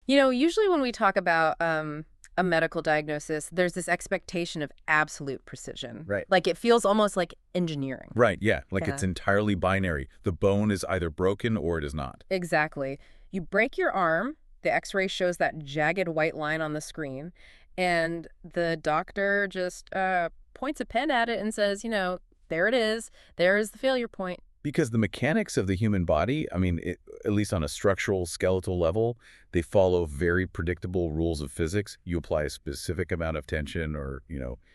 Usually when we talk about a medical diagnosis, there's this expectation of absolute precision. Right. Like it feels almost like engineering. Right, yeah. Like Yeah. it's entirely binary. The bone is either broken or it is not. Exactly. You break your arm, the x-ray shows that jagged white line on the screen, and the doctor just points a pen at it and says, there it is. There is the failure point. Because the mechanics of the human body, I mean, at least on a structural, skeletal level, they follow very predictable rules of physics. You apply a specific amount of tension or,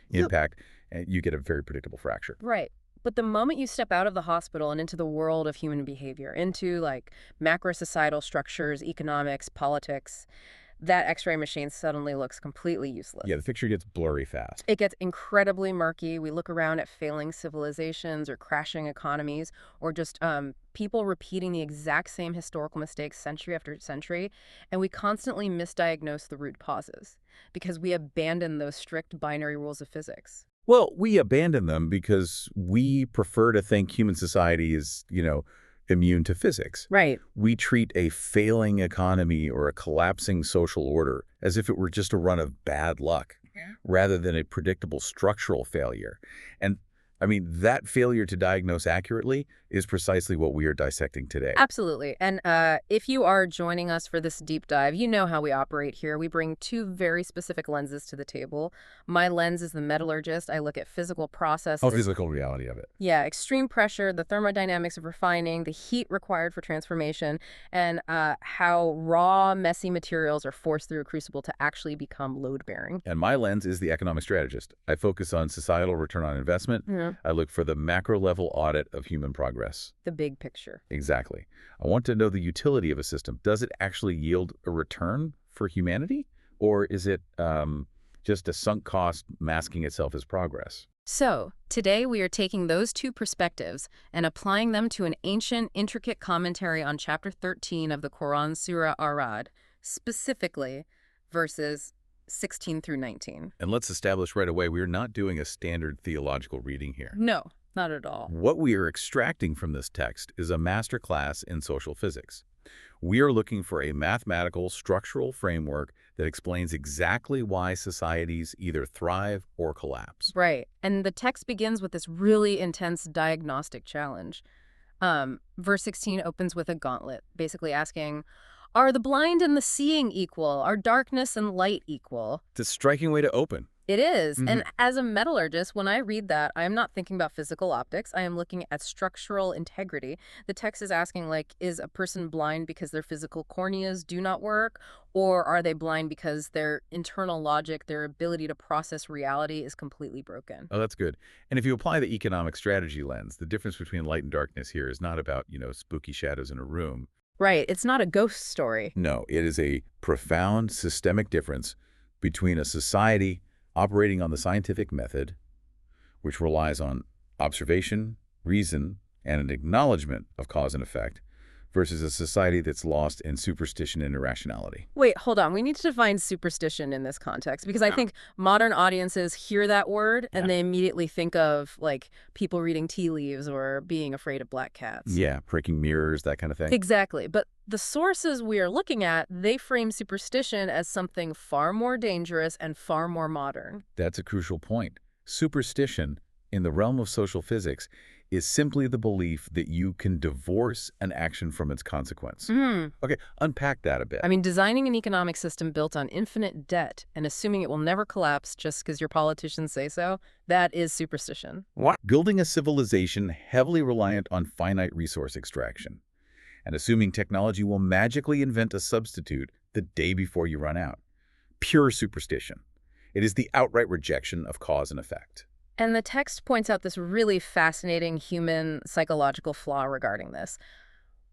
impact, and you get a very predictable fracture. Right. But the moment you step out of the hospital and into the world of human behavior, into like macro-societal structures, economics, politics, that x-ray machine suddenly looks completely useless. Yeah, the picture gets blurry fast. It gets incredibly murky. We look around at failing civilizations or crashing economies or just people repeating the exact same historical mistakes century after century, and we constantly misdiagnose the root causes because we abandon those strict binary rules of physics. Well, we abandon them because we prefer to think human society is, immune to physics. Right. We treat a failing economy or a collapsing social order as if it were just a run of bad luck, rather than a predictable structural failure. And, I mean, that failure to diagnose accurately is precisely what we are dissecting today. Absolutely. And if you are joining us for this deep dive, you know how we operate here. We bring two very specific lenses to the table. My lens is the metallurgist. I look at physical processes. Physical reality of it. Yeah, extreme pressure, the thermodynamics of refining, the heat required for transformation, and how raw, messy materials are forced through a crucible to actually become load-bearing. And my lens is the economic strategist. I focus on societal return on investment. I look for the macro-level audit of human progress. The big picture. Exactly. I want to know the utility of a system. Does it actually yield a return for humanity? Or is it just a sunk cost masking itself as progress? So, today we are taking those two perspectives and applying them to an ancient, intricate commentary on Chapter 13 of the Quran, Surah Ar-Ra'd, specifically verses 16 through 19. And let's establish right away, we're not doing a standard theological reading here. No, not at all. What we are extracting from this text is a master class in social physics. We are looking for a mathematical, structural framework that explains exactly why societies either thrive or collapse. Right. And the text begins with this really intense diagnostic challenge. Verse 16 opens with a gauntlet, basically asking, are the blind and the seeing equal? Are darkness and light equal? It's a striking way to open. It is. And as a metallurgist, when I read that, I am not thinking about physical optics. I am looking at structural integrity. The text is asking, is a person blind because their physical corneas do not work? Or are they blind because their internal logic, their ability to process reality is completely broken? Oh, that's good. And if you apply the economic strategy lens, the difference between light and darkness here is not about, spooky shadows in a room. Right. It's not a ghost story. No, it is a profound systemic difference between a society operating on the scientific method, which relies on observation, reason, and an acknowledgement of cause and effect, versus a society that's lost in superstition and irrationality. Wait, hold on. We need to define superstition in this context because I think modern audiences hear that word and they immediately think of people reading tea leaves or being afraid of black cats. Yeah, breaking mirrors, that kind of thing. Exactly. But the sources we are looking at, they frame superstition as something far more dangerous and far more modern. That's a crucial point. Superstition, in the realm of social physics, is simply the belief that you can divorce an action from its consequence. Okay, unpack that a bit. I mean, designing an economic system built on infinite debt and assuming it will never collapse just because your politicians say so, that is superstition. What? Building a civilization heavily reliant on finite resource extraction and assuming technology will magically invent a substitute the day before you run out. Pure superstition. It is the outright rejection of cause and effect. And the text points out this really fascinating human psychological flaw regarding this.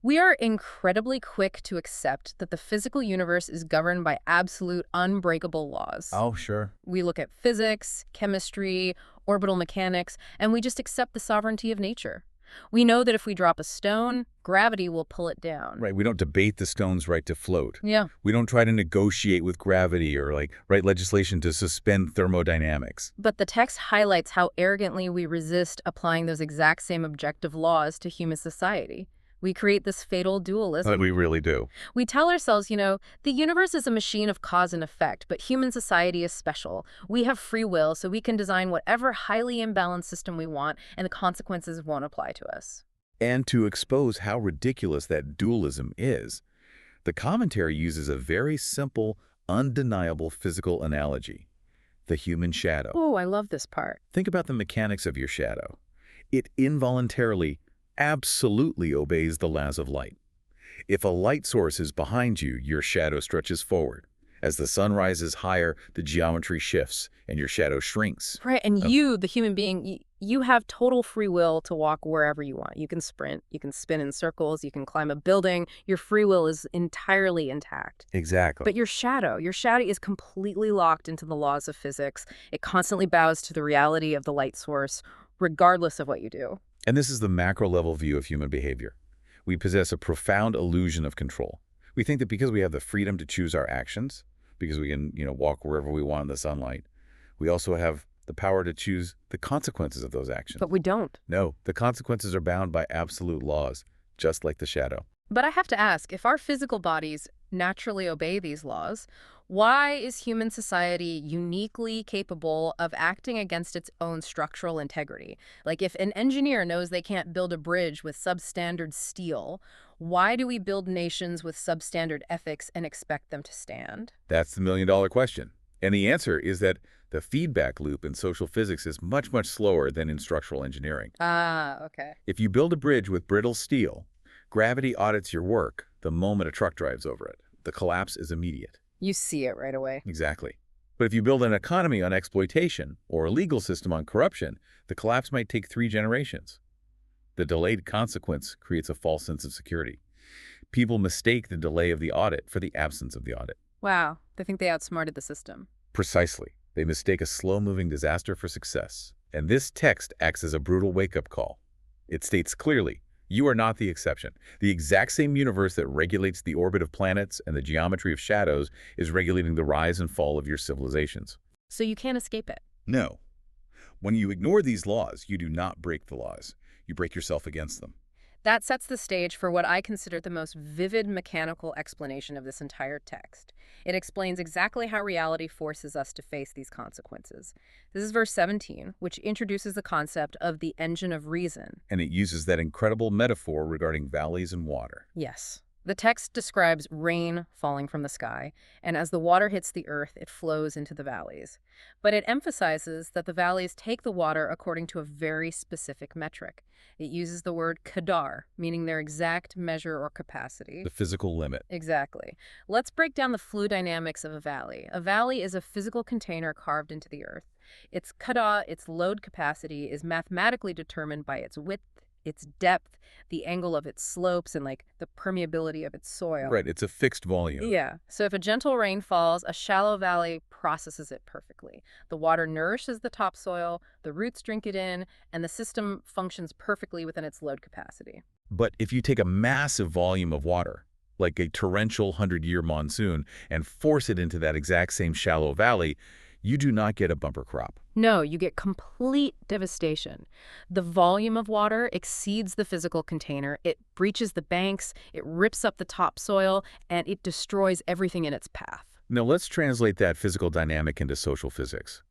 We are incredibly quick to accept that the physical universe is governed by absolute, unbreakable laws. Oh, sure. We look at physics, chemistry, orbital mechanics, and we just accept the sovereignty of nature. We know that if we drop a stone, gravity will pull it down. Right, we don't debate the stone's right to float. Yeah. We don't try to negotiate with gravity or write legislation to suspend thermodynamics. But the text highlights how arrogantly we resist applying those exact same objective laws to human society. We create this fatal dualism. We really do. We tell ourselves, the universe is a machine of cause and effect, but human society is special. We have free will, so we can design whatever highly imbalanced system we want, and the consequences won't apply to us. And to expose how ridiculous that dualism is, the commentary uses a very simple, undeniable physical analogy: the human shadow. Oh, I love this part. Think about the mechanics of your shadow. It involuntarily, absolutely obeys the laws of light. If a light source is behind you, your shadow stretches forward. As the sun rises higher, the geometry shifts and your shadow shrinks. Right, and you, the human being, you have total free will to walk wherever you want. You can sprint, you can spin in circles, you can climb a building. Your free will is entirely intact. Exactly. But your shadow is completely locked into the laws of physics. It constantly bows to the reality of the light source, regardless of what you do. And this is the macro-level view of human behavior. We possess a profound illusion of control. We think that because we have the freedom to choose our actions, because we can, walk wherever we want in the sunlight, we also have the power to choose the consequences of those actions. But we don't. No, the consequences are bound by absolute laws, just like the shadow. But I have to ask, if our physical bodies naturally obey these laws, why is human society uniquely capable of acting against its own structural integrity? Like, if an engineer knows they can't build a bridge with substandard steel, why do we build nations with substandard ethics and expect them to stand? That's the million-dollar question. And the answer is that the feedback loop in social physics is much, much slower than in structural engineering. Ah, okay. If you build a bridge with brittle steel, gravity audits your work the moment a truck drives over it. The collapse is immediate. You see it right away. Exactly. But if you build an economy on exploitation or a legal system on corruption, the collapse might take 3 generations. The delayed consequence creates a false sense of security. People mistake the delay of the audit for the absence of the audit. Wow, they think they outsmarted the system. Precisely. They mistake a slow-moving disaster for success. And this text acts as a brutal wake-up call. It states clearly, you are not the exception. The exact same universe that regulates the orbit of planets and the geometry of shadows is regulating the rise and fall of your civilizations. So you can't escape it. No. When you ignore these laws, you do not break the laws. You break yourself against them. That sets the stage for what I consider the most vivid mechanical explanation of this entire text. It explains exactly how reality forces us to face these consequences. This is verse 17, which introduces the concept of the engine of reason. And it uses that incredible metaphor regarding valleys and water. Yes. The text describes rain falling from the sky, and as the water hits the earth, it flows into the valleys. But it emphasizes that the valleys take the water according to a very specific metric. It uses the word qadar, meaning their exact measure or capacity. The physical limit. Exactly. Let's break down the fluid dynamics of a valley. A valley is a physical container carved into the earth. Its qada, its load capacity, is mathematically determined by its width, its depth, the angle of its slopes, and the permeability of its soil. Right, it's a fixed volume. Yeah. So if a gentle rain falls, a shallow valley processes it perfectly. The water nourishes the topsoil, the roots drink it in, and the system functions perfectly within its load capacity. But if you take a massive volume of water, like a torrential 100-year monsoon, and force it into that exact same shallow valley, you do not get a bumper crop. No, you get complete devastation. The volume of water exceeds the physical container. It breaches the banks, it rips up the topsoil, and it destroys everything in its path. Now let's translate that physical dynamic into social physics.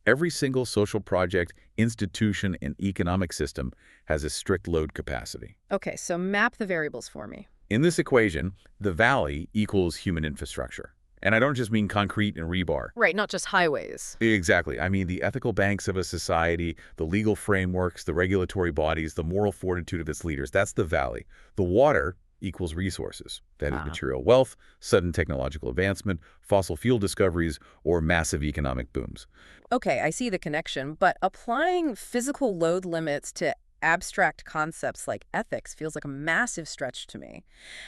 Every single social project, institution, and economic system has a strict load capacity. Okay, so map the variables for me. In this equation, the valley equals human infrastructure. And I don't just mean concrete and rebar. Right, not just highways. Exactly. I mean the ethical banks of a society, the legal frameworks, the regulatory bodies, the moral fortitude of its leaders. That's the valley. The water equals resources. That is material wealth, sudden technological advancement, fossil fuel discoveries, or massive economic booms. Okay, I see the connection, but applying physical load limits to abstract concepts like ethics feels like a massive stretch to me.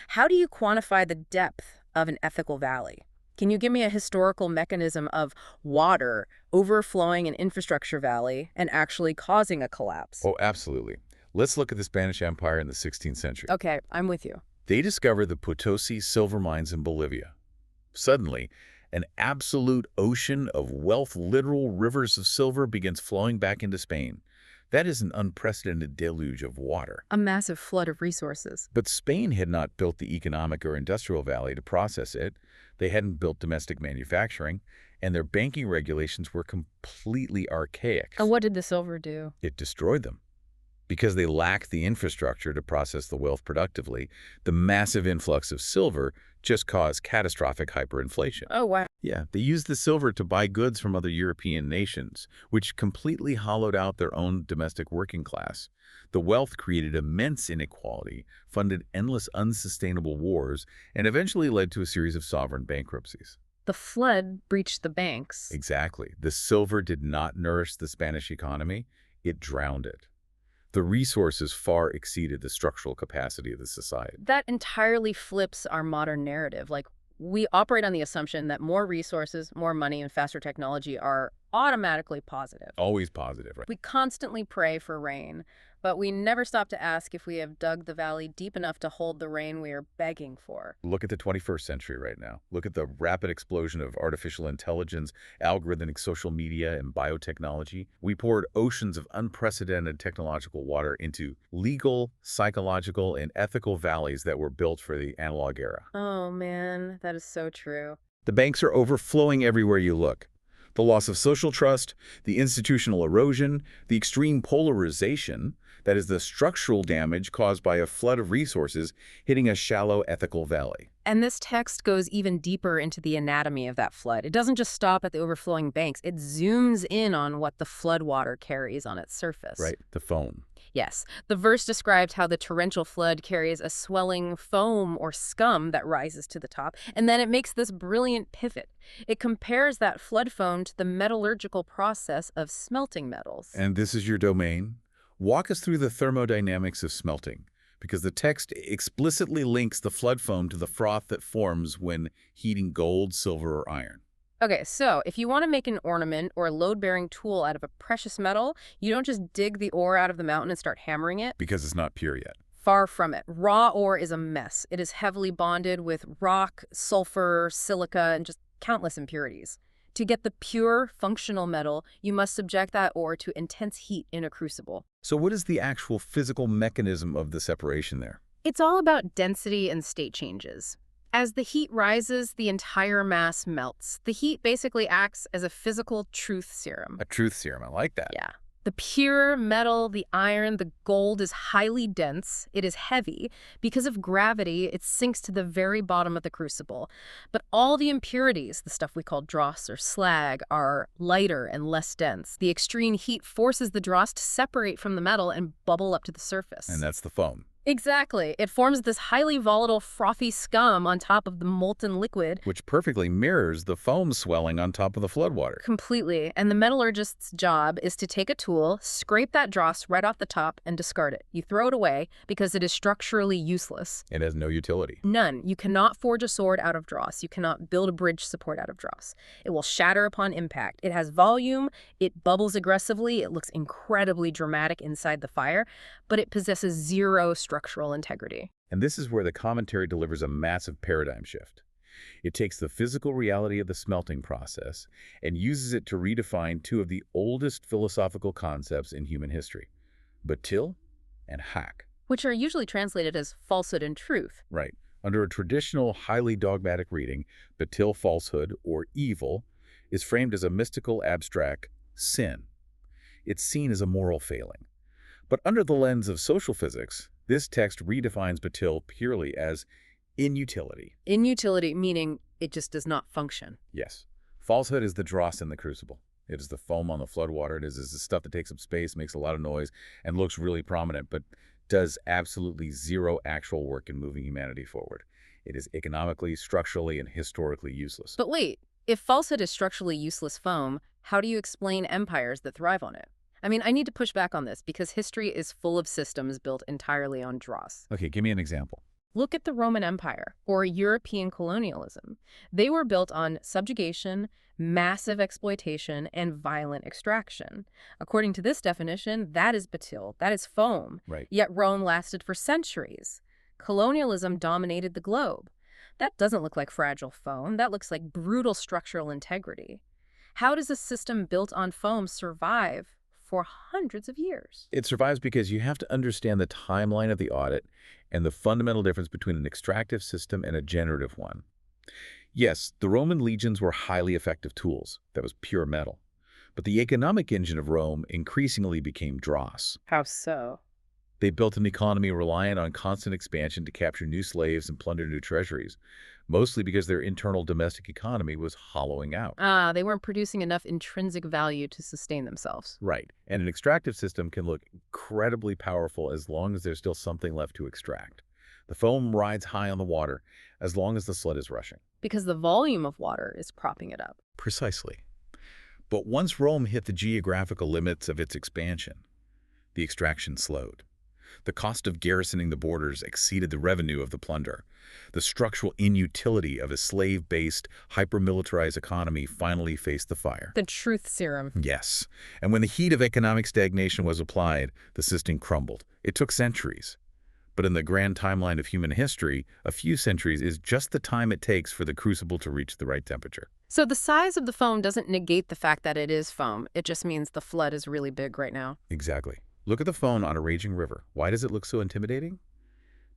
How do you quantify the depth of an ethical valley? Can you give me a historical mechanism of water overflowing an infrastructure valley and actually causing a collapse? Oh, absolutely. Let's look at the Spanish Empire in the 16th century. Okay, I'm with you. They discovered the Potosi silver mines in Bolivia. Suddenly, an absolute ocean of wealth, literal rivers of silver, begins flowing back into Spain. That is an unprecedented deluge of water. A massive flood of resources. But Spain had not built the economic or industrial valley to process it. They hadn't built domestic manufacturing, and their banking regulations were completely archaic. And what did the silver do? It destroyed them. Because they lacked the infrastructure to process the wealth productively, the massive influx of silver just caused catastrophic hyperinflation. Oh, wow. Yeah, they used the silver to buy goods from other European nations, which completely hollowed out their own domestic working class. The wealth created immense inequality, funded endless unsustainable wars, and eventually led to a series of sovereign bankruptcies. The flood breached the banks. Exactly. The silver did not nourish the Spanish economy, it drowned it. The resources far exceeded the structural capacity of the society. That entirely flips our modern narrative. Like, we operate on the assumption that more resources, more money, and faster technology are automatically positive. Always positive, right? We constantly pray for rain, but we never stop to ask if we have dug the valley deep enough to hold the rain we are begging for. Look at the 21st century right now. Look at the rapid explosion of artificial intelligence, algorithmic social media, and biotechnology. We poured oceans of unprecedented technological water into legal, psychological, and ethical valleys that were built for the analog era. Oh man, that is so true. The banks are overflowing everywhere you look. The loss of social trust, the institutional erosion, the extreme polarization, that is the structural damage caused by a flood of resources hitting a shallow ethical valley. And this text goes even deeper into the anatomy of that flood. It doesn't just stop at the overflowing banks. It zooms in on what the floodwater carries on its surface. Right, the foam. Yes. The verse described how the torrential flood carries a swelling foam or scum that rises to the top, and then it makes this brilliant pivot. It compares that flood foam to the metallurgical process of smelting metals. And this is your domain. Walk us through the thermodynamics of smelting, because the text explicitly links the flood foam to the froth that forms when heating gold, silver, or iron. Okay, so if you want to make an ornament or a load-bearing tool out of a precious metal, you don't just dig the ore out of the mountain and start hammering it. Because it's not pure yet. Far from it. Raw ore is a mess. It is heavily bonded with rock, sulfur, silica, and just countless impurities. To get the pure, functional metal, you must subject that ore to intense heat in a crucible. So what is the actual physical mechanism of the separation there? It's all about density and state changes. As the heat rises, the entire mass melts. The heat basically acts as a physical truth serum. A truth serum, I like that. Yeah. The pure metal, the iron, the gold is highly dense. It is heavy. Because of gravity, it sinks to the very bottom of the crucible. But all the impurities, the stuff we call dross or slag, are lighter and less dense. The extreme heat forces the dross to separate from the metal and bubble up to the surface. And that's the foam. Exactly. It forms this highly volatile, frothy scum on top of the molten liquid. Which perfectly mirrors the foam swelling on top of the floodwater. Completely. And the metallurgist's job is to take a tool, scrape that dross right off the top, and discard it. You throw it away because it is structurally useless. It has no utility. None. You cannot forge a sword out of dross. You cannot build a bridge support out of dross. It will shatter upon impact. It has volume. It bubbles aggressively. It looks incredibly dramatic inside the fire, but it possesses zero structural integrity. And this is where the commentary delivers a massive paradigm shift. It takes the physical reality of the smelting process and uses it to redefine two of the oldest philosophical concepts in human history, batil and haq. Which are usually translated as falsehood and truth. Right. Under a traditional, highly dogmatic reading, batil, falsehood, or evil, is framed as a mystical, abstract sin. It's seen as a moral failing. But under the lens of social physics, this text redefines batil purely as inutility. Inutility meaning it just does not function. Yes. Falsehood is the dross in the crucible. It is the foam on the floodwater. It is the stuff that takes up space, makes a lot of noise, and looks really prominent, but does absolutely zero actual work in moving humanity forward. It is economically, structurally, and historically useless. But wait, if falsehood is structurally useless foam, how do you explain empires that thrive on it? I mean, I need to push back on this because history is full of systems built entirely on dross. Okay, give me an example. Look at the Roman Empire or European colonialism. They were built on subjugation, massive exploitation, and violent extraction. According to this definition, that is batil, that is foam. Right. Yet Rome lasted for centuries. Colonialism dominated the globe. That doesn't look like fragile foam. That looks like brutal structural integrity. How does a system built on foam survive for hundreds of years. It survives because you have to understand the timeline of the audit and the fundamental difference between an extractive system and a generative one. Yes, the Roman legions were highly effective tools. That was pure metal. But the economic engine of Rome increasingly became dross. How so? They built an economy reliant on constant expansion to capture new slaves and plunder new treasuries, mostly because their internal domestic economy was hollowing out. Ah, they weren't producing enough intrinsic value to sustain themselves. Right. And an extractive system can look incredibly powerful as long as there's still something left to extract. The foam rides high on the water as long as the sled is rushing. Because the volume of water is propping it up. Precisely. But once Rome hit the geographical limits of its expansion, the extraction slowed. The cost of garrisoning the borders exceeded the revenue of the plunder. The structural inutility of a slave-based, hyper-militarized economy finally faced the fire. The truth serum. Yes. And when the heat of economic stagnation was applied, the system crumbled. It took centuries. But in the grand timeline of human history, a few centuries is just the time it takes for the crucible to reach the right temperature. So the size of the foam doesn't negate the fact that it is foam. It just means the flood is really big right now. Exactly. Look at the foam on a raging river. Why does it look so intimidating?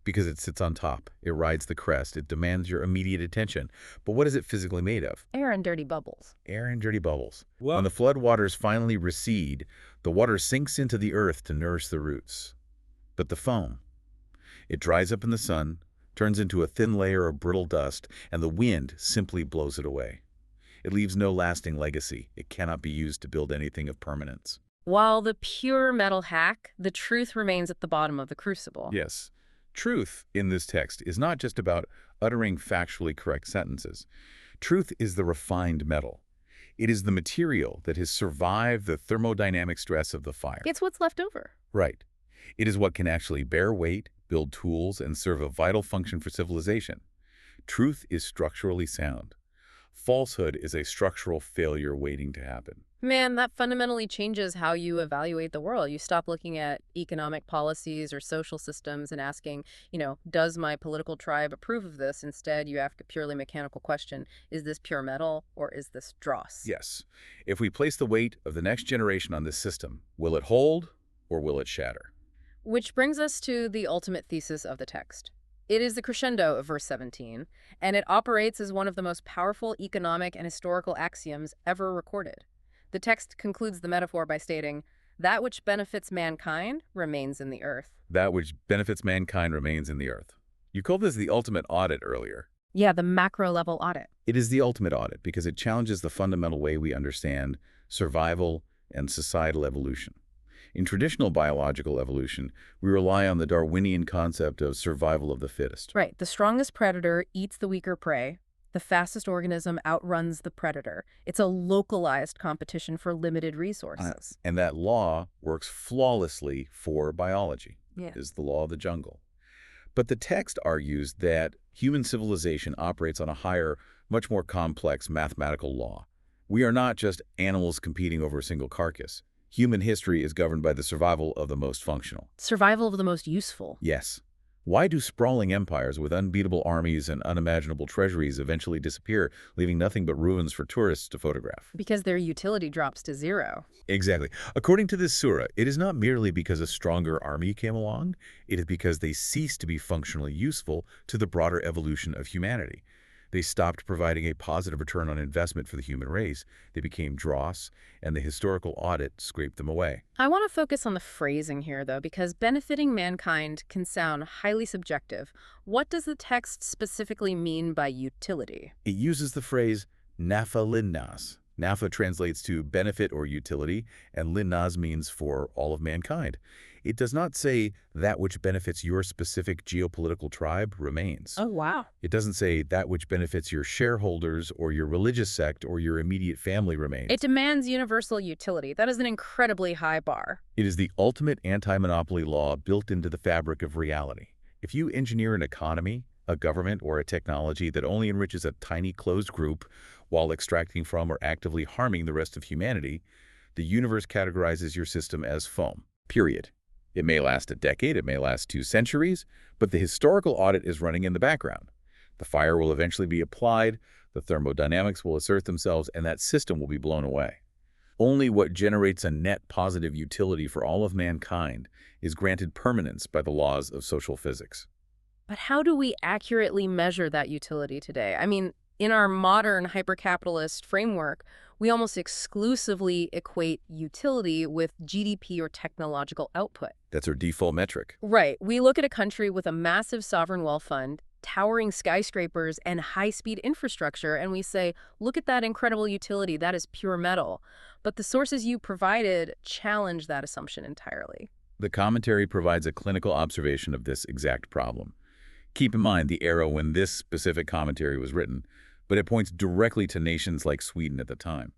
Because it sits on top. It rides the crest. It demands your immediate attention. But what is it physically made of? Air and dirty bubbles. Air and dirty bubbles. When the flood waters finally recede, the water sinks into the earth to nourish the roots. But the foam, it dries up in the sun, turns into a thin layer of brittle dust, and the wind simply blows it away. It leaves no lasting legacy. It cannot be used to build anything of permanence. While the pure metal hack, the truth remains at the bottom of the crucible. Yes. Truth in this text is not just about uttering factually correct sentences. Truth is the refined metal. It is the material that has survived the thermodynamic stress of the fire. It's what's left over. Right. It is what can actually bear weight, build tools, and serve a vital function for civilization. Truth is structurally sound. Falsehood is a structural failure waiting to happen. Man, that fundamentally changes how you evaluate the world. You stop looking at economic policies or social systems and asking, does my political tribe approve of this? Instead, you ask a purely mechanical question, is this pure metal or is this dross? Yes. If we place the weight of the next generation on this system, will it hold or will it shatter? Which brings us to the ultimate thesis of the text. It is the crescendo of verse 17, and it operates as one of the most powerful economic and historical axioms ever recorded. The text concludes the metaphor by stating, that which benefits mankind remains in the earth. That which benefits mankind remains in the earth. You called this the ultimate audit earlier. Yeah, the macro-level audit. It is the ultimate audit because it challenges the fundamental way we understand survival and societal evolution. In traditional biological evolution, we rely on the Darwinian concept of survival of the fittest. Right. The strongest predator eats the weaker prey. The fastest organism outruns the predator. It's a localized competition for limited resources. And that law works flawlessly for biology. Yeah. It is the law of the jungle. But the text argues that human civilization operates on a higher, much more complex mathematical law. We are not just animals competing over a single carcass. Human history is governed by the survival of the most functional. Survival of the most useful. Yes. Why do sprawling empires with unbeatable armies and unimaginable treasuries eventually disappear, leaving nothing but ruins for tourists to photograph? Because their utility drops to zero. Exactly. According to this surah, it is not merely because a stronger army came along, it is because they ceased to be functionally useful to the broader evolution of humanity. They stopped providing a positive return on investment for the human race. They became dross, and the historical audit scraped them away. I want to focus on the phrasing here, though, because benefiting mankind can sound highly subjective. What does the text specifically mean by utility? It uses the phrase nafa linnas. Nafa translates to benefit or utility, and linnas means for all of mankind. It does not say that which benefits your specific geopolitical tribe remains. Oh, wow. It doesn't say that which benefits your shareholders or your religious sect or your immediate family remains. It demands universal utility. That is an incredibly high bar. It is the ultimate anti-monopoly law built into the fabric of reality. If you engineer an economy, a government, or a technology that only enriches a tiny closed group while extracting from or actively harming the rest of humanity, the universe categorizes your system as foam. Period. It may last a decade, it may last 2 centuries, but the historical audit is running in the background. The fire will eventually be applied, the thermodynamics will assert themselves, and that system will be blown away. Only what generates a net positive utility for all of mankind is granted permanence by the laws of social physics. But how do we accurately measure that utility today? I mean, in our modern hypercapitalist framework, we almost exclusively equate utility with GDP or technological output. That's our default metric. Right. We look at a country with a massive sovereign wealth fund, towering skyscrapers, and high-speed infrastructure, and we say, look at that incredible utility, that is pure metal. But the sources you provided challenge that assumption entirely. The commentary provides a clinical observation of this exact problem. Keep in mind the era when this specific commentary was written, but it points directly to nations like Sweden at the time.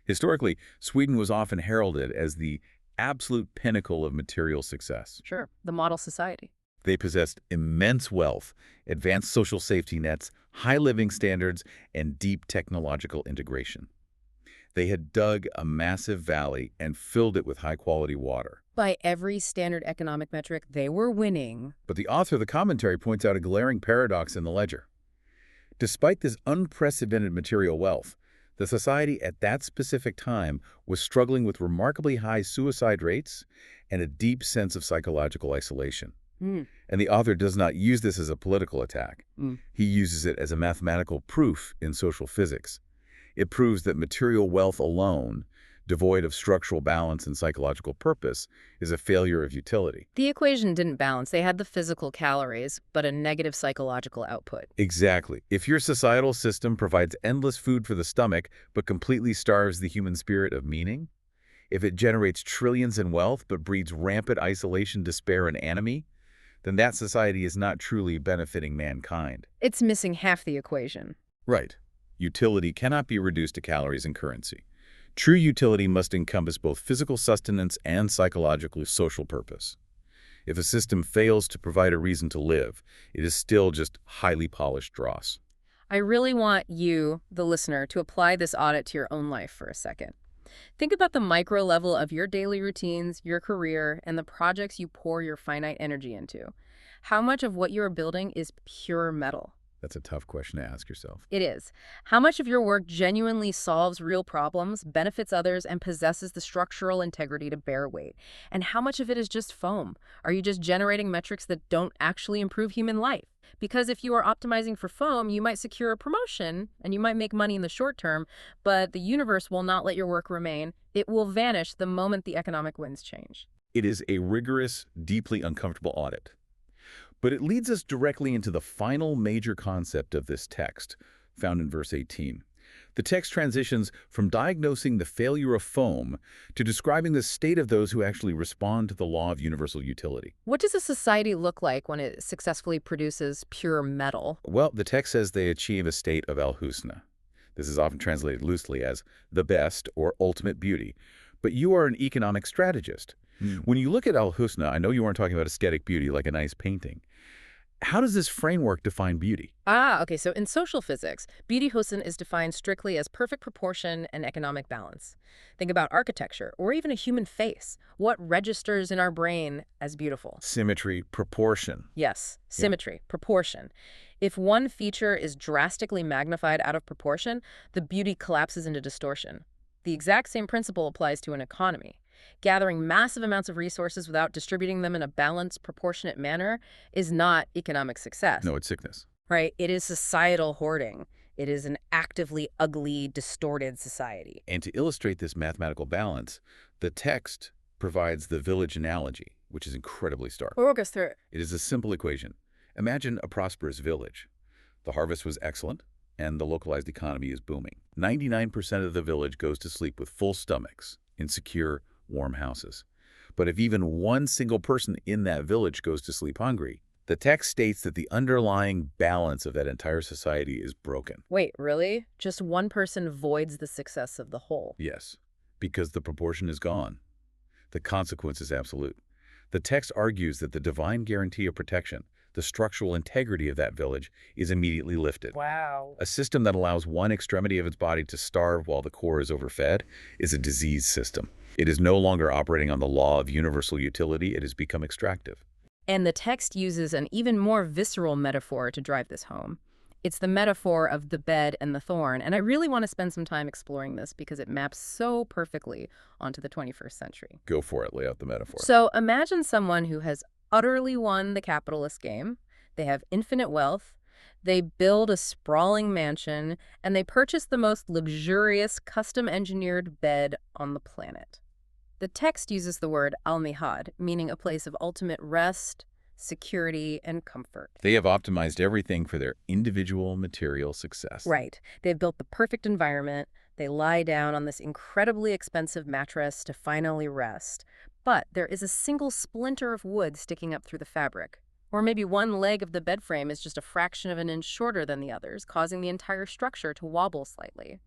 Historically, Sweden was often heralded as the absolute pinnacle of material success. Sure, the model society. They possessed immense wealth, advanced social safety nets, high living standards, and deep technological integration. They had dug a massive valley and filled it with high-quality water. By every standard economic metric, they were winning. But the author of the commentary points out a glaring paradox in the ledger. Despite this unprecedented material wealth, the society at that specific time was struggling with remarkably high suicide rates and a deep sense of psychological isolation. And the author does not use this as a political attack. He uses it as a mathematical proof in social physics. It proves that material wealth alone, devoid of structural balance and psychological purpose, is a failure of utility. The equation didn't balance. They had the physical calories, but a negative psychological output. Exactly. If your societal system provides endless food for the stomach but completely starves the human spirit of meaning, if it generates trillions in wealth but breeds rampant isolation, despair, and anomie, then that society is not truly benefiting mankind. It's missing half the equation. Right. Utility cannot be reduced to calories and currency. True utility must encompass both physical sustenance and psychological social purpose. If a system fails to provide a reason to live, it is still just highly polished dross. I really want you, the listener, to apply this audit to your own life for a second. Think about the micro level of your daily routines, your career, and the projects you pour your finite energy into. How much of what you are building is pure metal? That's a tough question to ask yourself. It is. How much of your work genuinely solves real problems, benefits others, and possesses the structural integrity to bear weight? And how much of it is just foam? Are you just generating metrics that don't actually improve human life? Because if you are optimizing for foam, you might secure a promotion and you might make money in the short term, but the universe will not let your work remain. It will vanish the moment the economic winds change. It is a rigorous, deeply uncomfortable audit. But it leads us directly into the final major concept of this text, found in verse 18. The text transitions from diagnosing the failure of foam to describing the state of those who actually respond to the law of universal utility. What does a society look like when it successfully produces pure metal? Well, the text says they achieve a state of al-husna. This is often translated loosely as the best or ultimate beauty. But you are an economic strategist. When you look at al-husna, I know you weren't talking about aesthetic beauty like a nice painting. How does this framework define beauty? Okay, so in social physics, beauty husn is defined strictly as perfect proportion and economic balance. Think about architecture or even a human face. What registers in our brain as beautiful? Symmetry, proportion. Yes, symmetry, proportion. If one feature is drastically magnified out of proportion, the beauty collapses into distortion. The exact same principle applies to an economy. Gathering massive amounts of resources without distributing them in a balanced, proportionate manner is not economic success. No, it's sickness. Right? It is societal hoarding. It is an actively ugly, distorted society. And to illustrate this mathematical balance, the text provides the village analogy, which is incredibly stark. We'll walk us through it. It is a simple equation. Imagine a prosperous village. The harvest was excellent, and the localized economy is booming. 99% of the village goes to sleep with full stomachs in secure, warm houses. But if even one single person in that village goes to sleep hungry, the text states that the underlying balance of that entire society is broken. Wait, really? Just one person voids the success of the whole? Yes, because the proportion is gone. The consequence is absolute. The text argues that the divine guarantee of protection, the structural integrity of that village, is immediately lifted. Wow. A system that allows one extremity of its body to starve while the core is overfed is a diseased system. It is no longer operating on the law of universal utility. It has become extractive. And the text uses an even more visceral metaphor to drive this home. It's the metaphor of the bed and the thorn, and I really want to spend some time exploring this because it maps so perfectly onto the 21st century. Go for it. Lay out the metaphor. So imagine someone who has utterly won the capitalist game. They have infinite wealth. They build a sprawling mansion, and they purchase the most luxurious, custom-engineered bed on the planet. The text uses the word al-mihad, meaning a place of ultimate rest, security, and comfort. They have optimized everything for their individual material success. Right. They've built the perfect environment. They lie down on this incredibly expensive mattress to finally rest. But there is a single splinter of wood sticking up through the fabric. Or maybe one leg of the bed frame is just a fraction of an inch shorter than the others, causing the entire structure to wobble slightly.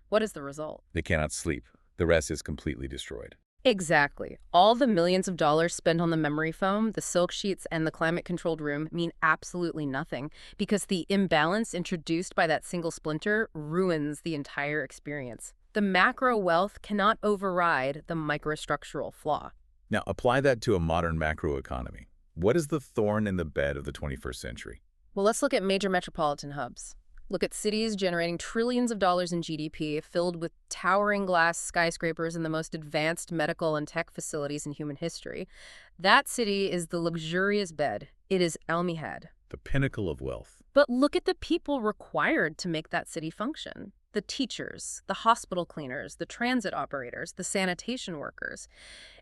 What is the result? They cannot sleep. The rest is completely destroyed. Exactly. All the millions of dollars spent on the memory foam, the silk sheets, and the climate-controlled room mean absolutely nothing because the imbalance introduced by that single splinter ruins the entire experience. The macro wealth cannot override the microstructural flaw. Now, apply that to a modern macroeconomy. What is the thorn in the bed of the 21st century? Well, let's look at major metropolitan hubs. Look at cities generating trillions of dollars in GDP, filled with towering glass skyscrapers and the most advanced medical and tech facilities in human history. That city is the luxurious bed. It is Al-Mihad. The pinnacle of wealth. But look at the people required to make that city function. The teachers, the hospital cleaners, the transit operators, the sanitation workers.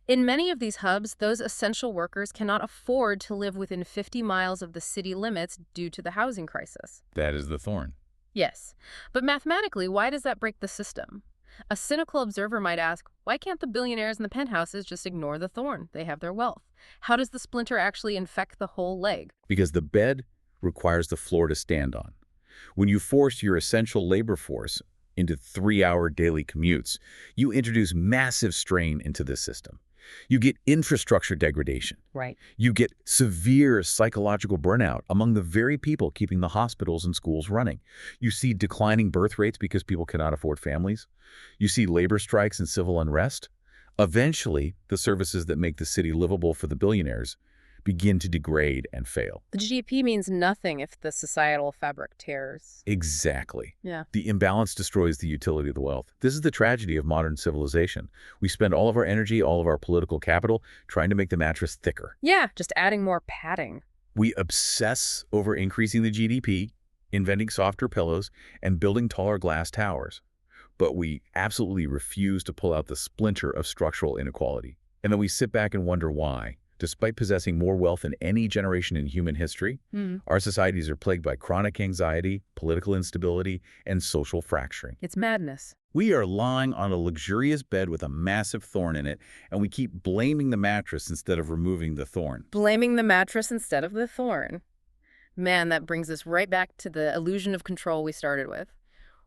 In many of these hubs, those essential workers cannot afford to live within 50 miles of the city limits due to the housing crisis. That is the thorn. Yes, but mathematically, why does that break the system? A cynical observer might ask, why can't the billionaires in the penthouses just ignore the thorn? They have their wealth. How does the splinter actually infect the whole leg? Because the bed requires the floor to stand on. When you force your essential labor force into 3-hour daily commutes, you introduce massive strain into this system. You get infrastructure degradation. Right. You get severe psychological burnout among the very people keeping the hospitals and schools running. You see declining birth rates because people cannot afford families. You see labor strikes and civil unrest. Eventually, the services that make the city livable for the billionaires begin to degrade and fail. The GDP means nothing if the societal fabric tears. Exactly. Yeah. The imbalance destroys the utility of the wealth. This is the tragedy of modern civilization. We spend all of our energy, all of our political capital, trying to make the mattress thicker. Yeah, just adding more padding. We obsess over increasing the GDP, inventing softer pillows, and building taller glass towers. But we absolutely refuse to pull out the splinter of structural inequality. And then we sit back and wonder why. Despite possessing more wealth than any generation in human history, our societies are plagued by chronic anxiety, political instability, and social fracturing. It's madness. We are lying on a luxurious bed with a massive thorn in it, and we keep blaming the mattress instead of removing the thorn. Blaming the mattress instead of the thorn. Man, that brings us right back to the illusion of control we started with.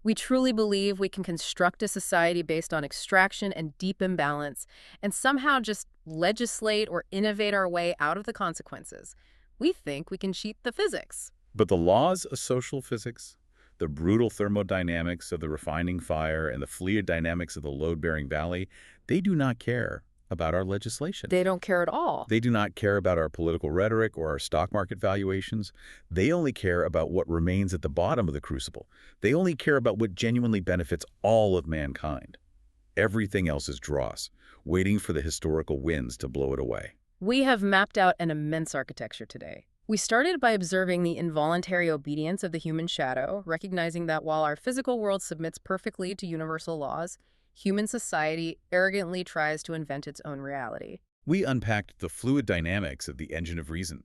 We truly believe we can construct a society based on extraction and deep imbalance and somehow just legislate or innovate our way out of the consequences. We think we can cheat the physics. But the laws of social physics, the brutal thermodynamics of the refining fire, and the fluid dynamics of the load-bearing valley, they do not care about our legislation. They don't care at all. They do not care about our political rhetoric or our stock market valuations. They only care about what remains at the bottom of the crucible. They only care about what genuinely benefits all of mankind. Everything else is dross, waiting for the historical winds to blow it away. We have mapped out an immense architecture today. We started by observing the involuntary obedience of the human shadow, recognizing that while our physical world submits perfectly to universal laws, human society arrogantly tries to invent its own reality. We unpacked the fluid dynamics of the engine of reason,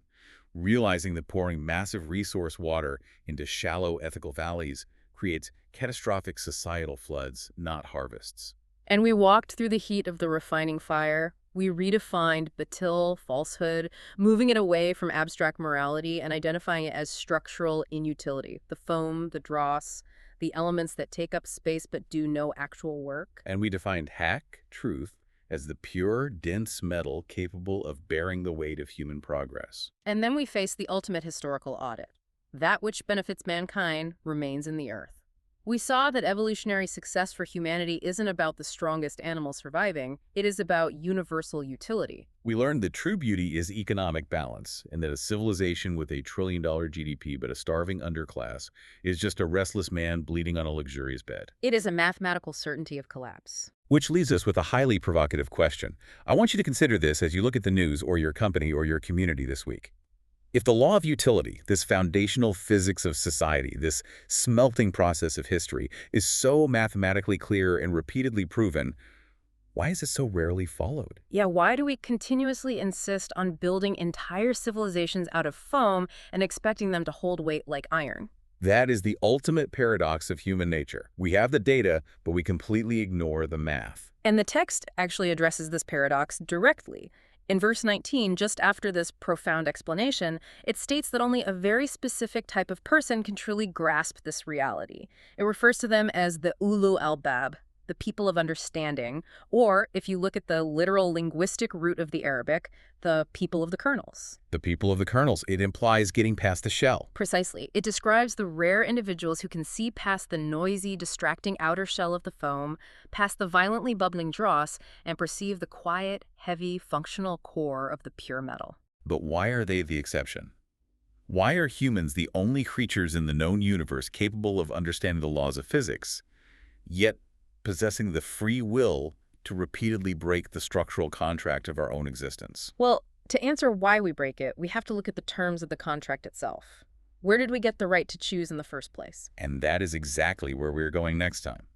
realizing that pouring massive resource water into shallow ethical valleys creates catastrophic societal floods, not harvests. And we walked through the heat of the refining fire. We redefined batil, falsehood, moving it away from abstract morality and identifying it as structural inutility. The foam, the dross, the elements that take up space but do no actual work. And we defined hack, truth, as the pure, dense metal capable of bearing the weight of human progress. And then we faced the ultimate historical audit. That which benefits mankind remains in the earth. We saw that evolutionary success for humanity isn't about the strongest animal surviving, it is about universal utility. We learned that true beauty is economic balance, and that a civilization with a trillion-dollar GDP but a starving underclass is just a restless man bleeding on a luxurious bed. It is a mathematical certainty of collapse. Which leaves us with a highly provocative question. I want you to consider this as you look at the news or your company or your community this week. If the law of utility, this foundational physics of society, this smelting process of history, is so mathematically clear and repeatedly proven, why is it so rarely followed? Yeah, why do we continuously insist on building entire civilizations out of foam and expecting them to hold weight like iron? That is the ultimate paradox of human nature. We have the data, but we completely ignore the math. And the text actually addresses this paradox directly. In verse 19, just after this profound explanation, it states that only a very specific type of person can truly grasp this reality. It refers to them as the ulu al-bab, the people of understanding, or, if you look at the literal linguistic root of the Arabic, the people of the kernels. The people of the kernels, it implies getting past the shell. Precisely. It describes the rare individuals who can see past the noisy, distracting outer shell of the foam, past the violently bubbling dross, and perceive the quiet, heavy, functional core of the pure metal. But why are they the exception? Why are humans the only creatures in the known universe capable of understanding the laws of physics, yet possessing the free will to repeatedly break the structural contract of our own existence? Well, to answer why we break it, we have to look at the terms of the contract itself. Where did we get the right to choose in the first place? And that is exactly where we're going next time.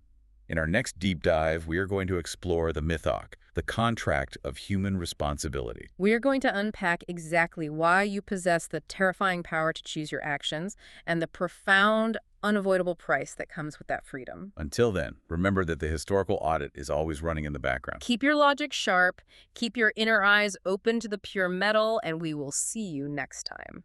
In our next deep dive, we are going to explore the mythok, the contract of human responsibility. We are going to unpack exactly why you possess the terrifying power to choose your actions and the profound, unavoidable price that comes with that freedom. Until then, remember that the historical audit is always running in the background. Keep your logic sharp, keep your inner eyes open to the pure metal, and we will see you next time.